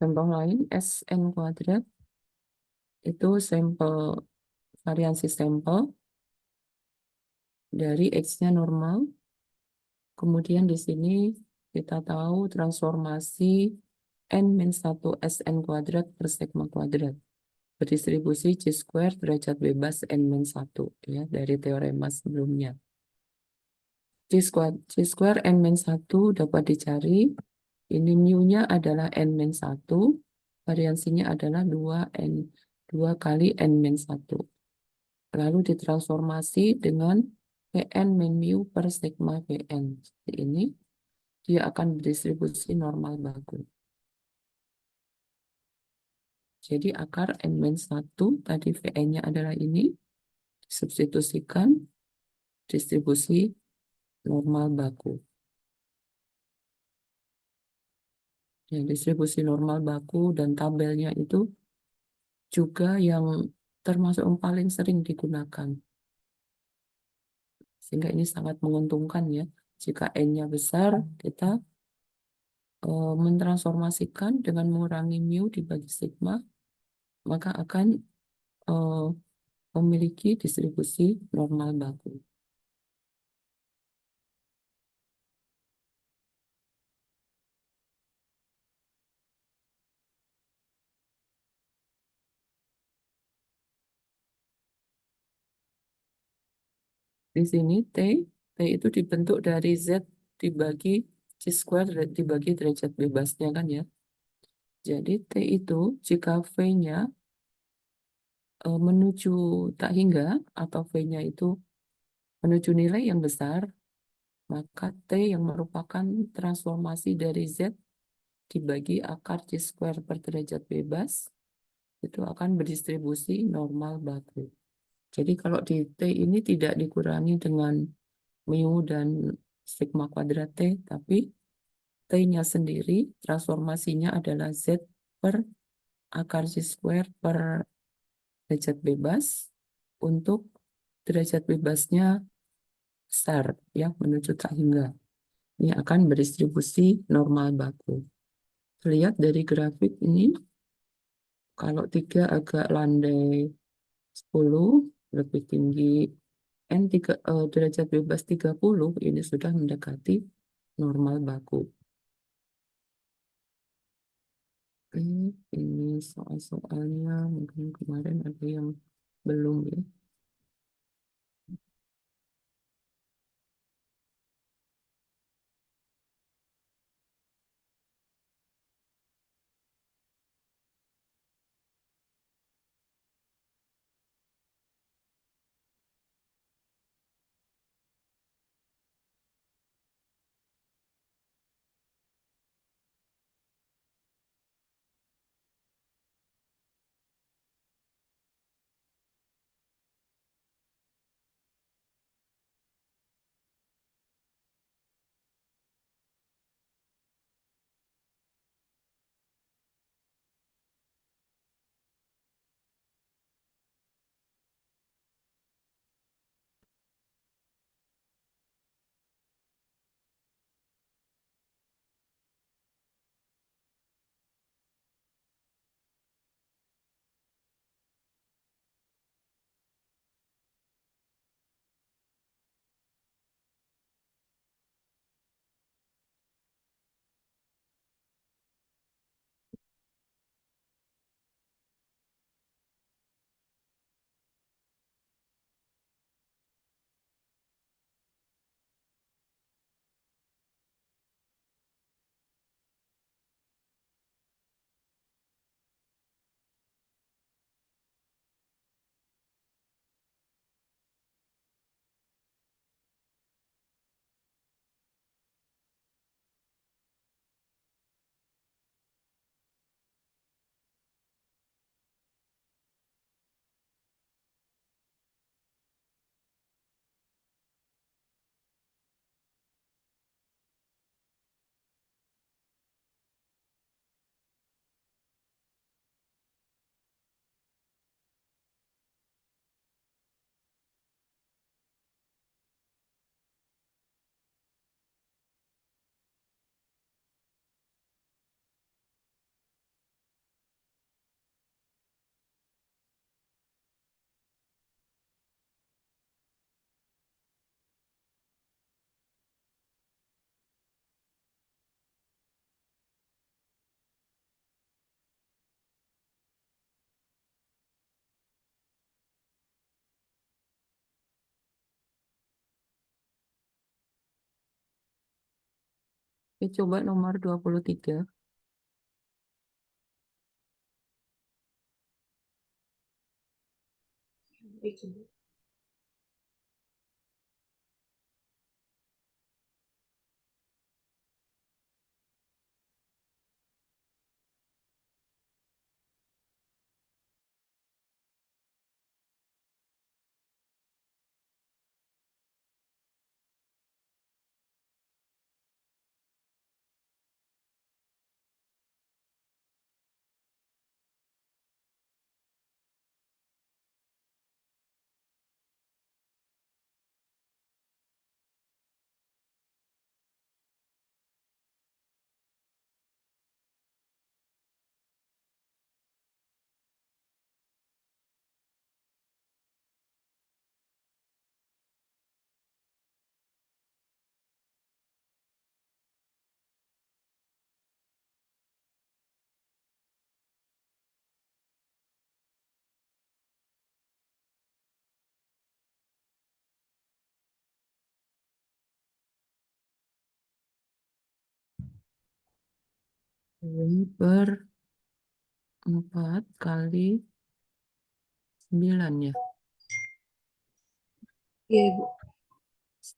Contoh lain, Sn kuadrat itu sampel variansi sampel dari X-nya normal. Kemudian di sini kita tahu transformasi N-1 Sn kuadrat per sigma kuadrat. Berdistribusi chi-square derajat bebas N-1 ya, dari teorema sebelumnya. Chi-square N-1 dapat dicari. Ini mu-nya adalah N-1. Variansinya adalah 2 kali N-1. Lalu ditransformasi dengan Pn min mu per sigma Pn. Seperti ini, dia akan berdistribusi normal baku. Jadi akar N-1 tadi Vn-nya adalah ini, substitusikan distribusi normal baku. Ya, distribusi normal baku dan tabelnya itu juga yang termasuk yang paling sering digunakan. Sehingga ini sangat menguntungkan ya. Jika N-nya besar, kita mentransformasikan dengan mengurangi mu dibagi sigma, maka akan memiliki distribusi normal baku. Di sini T itu dibentuk dari Z dibagi chi-square dibagi derajat bebasnya kan ya. Jadi T itu jika V-nya menuju tak hingga atau V-nya itu menuju nilai yang besar, maka T yang merupakan transformasi dari Z dibagi akar chi-square per derajat bebas itu akan berdistribusi normal baku. Jadi kalau di T ini tidak dikurangi dengan mu dan sigma kuadrat T, tapi T-nya sendiri transformasinya adalah Z per akar chi-square per derajat bebas untuk derajat bebasnya besar ya menuju tak hingga. Ini akan berdistribusi normal baku. Lihat dari grafik ini, kalau 3 agak landai 10 lebih tinggi N3 derajat bebas 30 ini sudah mendekati normal baku. Oke, ini soal-soalnya mungkin kemarin ada yang belum ya. Oke, coba nomor 23. Itu. Ini per 4 kali 9 ya. Iya, Ibu.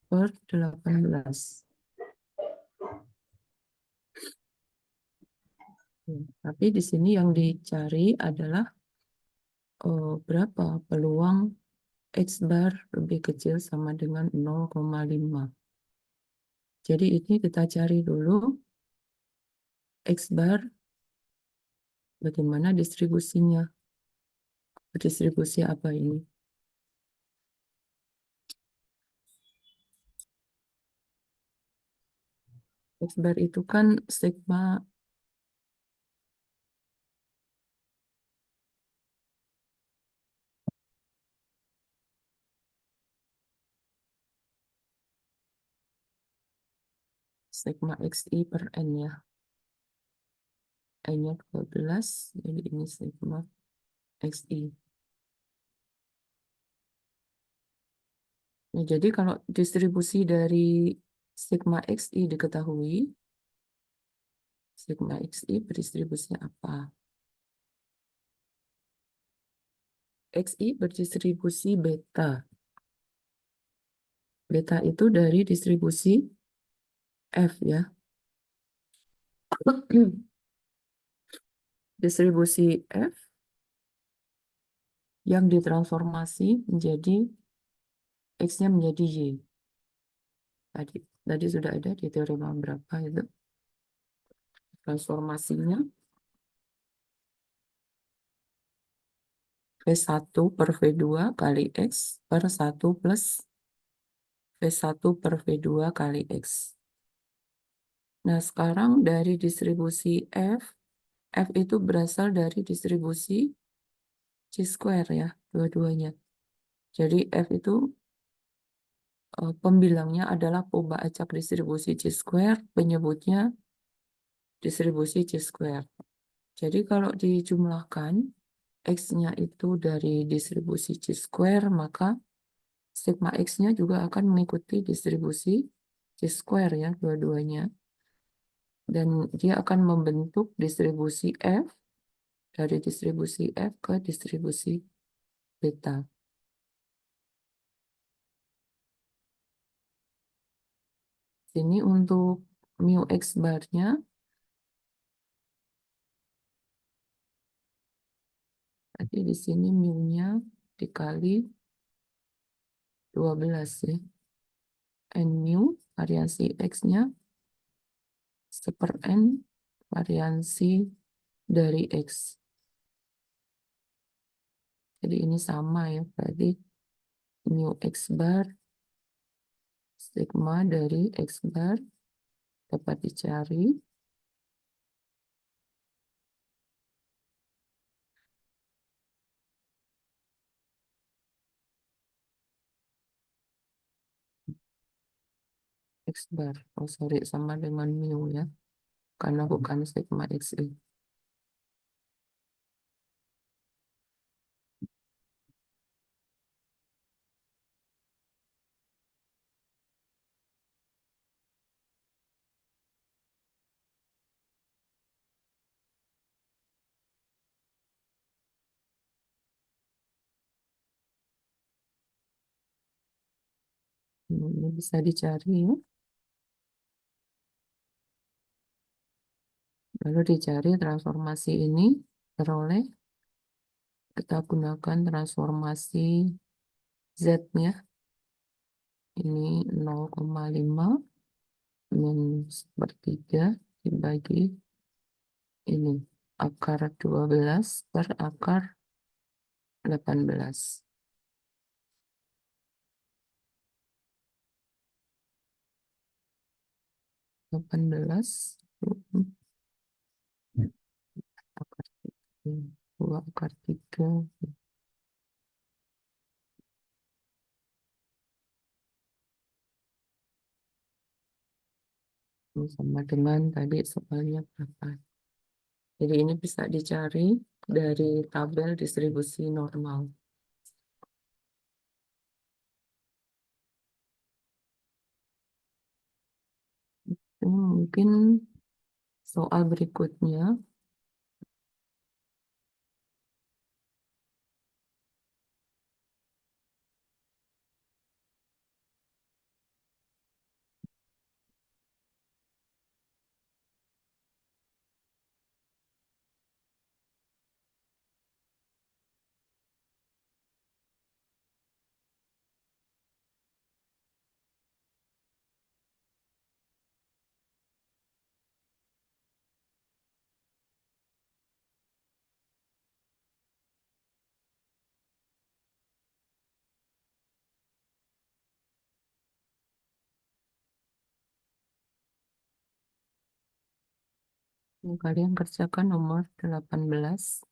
Per 18. Tapi di sini yang dicari adalah berapa peluang X bar lebih kecil sama dengan 0,5. Jadi ini kita cari dulu X bar bagaimana distribusinya. Distribusi apa ini? X bar itu kan sigma XI per N ya. N-nya 12, jadi ini sigma XI. Nah, jadi kalau distribusi dari sigma XI diketahui, sigma XI berdistribusi apa? XI berdistribusi beta. Beta itu dari distribusi F ya. Distribusi F yang ditransformasi menjadi X-nya menjadi Y. Tadi sudah ada di teorema berapa itu? Transformasinya V1 per V2 kali X per 1 plus V1 per V2 kali X. Nah, sekarang dari distribusi F itu berasal dari distribusi C-square ya, dua-duanya. Jadi F itu pembilangnya adalah poba acak distribusi C-square, penyebutnya distribusi C-square. Jadi kalau dijumlahkan, X-nya itu dari distribusi C-square, maka sigma X-nya juga akan mengikuti distribusi C-square ya, dua-duanya. Dan dia akan membentuk distribusi F dari distribusi F ke distribusi beta. Ini untuk mu X bar-nya, berarti di sini mu-nya dikali 12 ya. N mu, variasi X-nya, seper N, variasi dari X. Jadi ini sama ya, berarti mu X bar, sigma dari X bar, dapat dicari. X bar, oh sorry, sama dengan mu ya, karena bukan sigma XI. Ini bisa dicari ya. Lalu dicari transformasi ini, peroleh. Kita gunakan transformasi Z-nya. Ini 0,5 min sepertiga dibagi ini. Akar 12 per akar 18. 18 akar 3, 2 akar 3 sama dengan tadi soalnya berapa. Jadi ini bisa dicari dari tabel distribusi normal. Ini mungkin soal berikutnya. Kalian kerjakan nomor 18.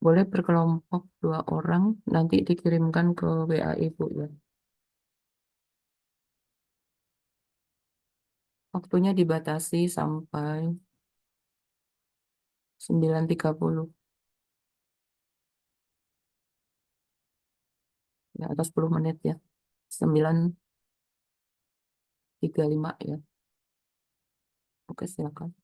Boleh berkelompok 2 orang, nanti dikirimkan ke WA Ibu ya. Waktunya dibatasi sampai 9.30. Ya, atau 10 menit ya. 9.35 ya. Oke, silakan.